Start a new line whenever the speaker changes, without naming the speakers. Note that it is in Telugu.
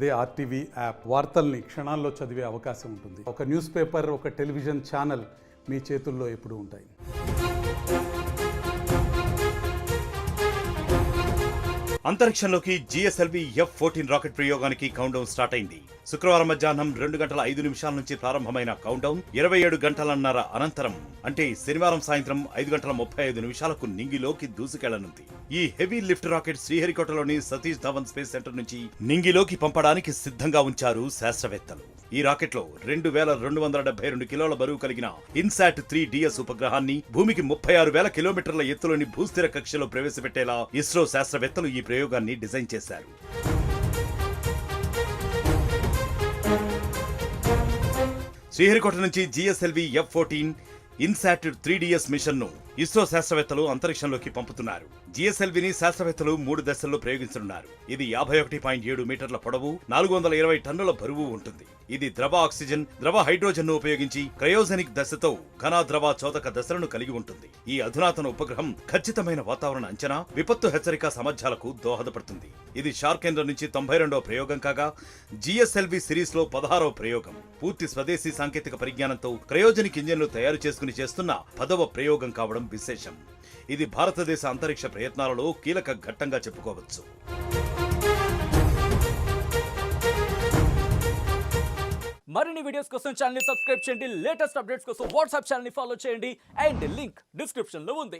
అదే ఆర్టీవీ యాప్ వార్తల్ని క్షణాల్లో చదివే అవకాశం ఉంటుంది. ఒక న్యూస్ పేపర్, ఒక టెలివిజన్ ఛానల్ మీ చేతుల్లో ఎప్పుడూ ఉంటాయి.
అంతరిక్షంలోకి GSLV F-14 రాకెట్ ప్రయోగానికి కౌంటౌన్ స్టార్ట్ అయింది. శుక్రవారం మధ్యాహ్నం 2:05 నుంచి ప్రారంభమైన కౌంటౌన్ 27 గంటలన్నర అనంతరం అంటే శనివారం సాయంత్రం 5:35 నింగిలోకి దూసుకెళ్లనుంది. ఈ హెవీ లిఫ్ట్ రాకెట్ శ్రీహరికోటలోని సతీష్ ధవన్ స్పేస్ సెంటర్ నుంచి నింగిలోకి పంపడానికి సిద్ధంగా ఉంచారు శాస్త్రవేత్తలు. ఈ రాకెట్ లో 2272 కిలోల బరువు కలిగిన ఇన్సాట్ 3 DS ఉపగ్రహాన్ని భూమికి 36,000 కిలోమీటర్ల ఎత్తులోని భూస్థిర కక్షలో ప్రవేశపెట్టేలా ఇస్రో శాస్త్రవేత్తలు ఈ ప్రయోగాన్ని డిజైన్ చేశారు. శ్రీహరికోట నుంచి GSLV F-14 INSAT 3 DS machine ను ఇస్రో శాస్త్రవేత్తలు అంతరిక్షంలోకి పంపుతున్నారు. GSLVని శాస్త్రవేత్తలు 3 దశల్లో ప్రయోగించనున్నారు. ఇది 51.7 మీటర్ల పొడవు, 420 టన్నుల బరువు ఉంటుంది. ఇది ద్రవ ఆక్సిజన్, ద్రవ హైడ్రోజన్ ను ఉపయోగించి క్రయోజెనిక్ దశతో ఘన ద్రవ చోదక దశలను కలిగి ఉంటుంది. ఈ అధునాతన ఉపగ్రహం ఖచ్చితమైన వాతావరణ అంచనా, విపత్తు హెచ్చరిక సామర్థ్యాలకు దోహదపడుతుంది. ఇది షార్ కేంద్రం నుంచి 92వ ప్రయోగం కాగా GSLV సిరీస్ లో 16వ ప్రయోగం. పూర్తి స్వదేశీ సాంకేతిక పరిజ్ఞానంతో క్రయోజెనిక్ ఇంజన్లు తయారు చేసుకుని చేస్తున్న 10వ ప్రయోగం కావడం విశేషం. ఇది భారతదేశ అంతరిక్ష ప్రయత్నాలలో కీలక ఘట్టంగా చెప్పుకోవచ్చు.
మరిన్ని వీడియోస్ కోసం ఛానల్ ని సబ్స్క్రైబ్ చేయండి. లేటెస్ట్ అప్డేట్స్ కోసం వాట్సాప్ ఛానల్ ని ఫాలో చేయండి. అండ్ లింక్ డిస్క్రిప్షన్ లో ఉంది.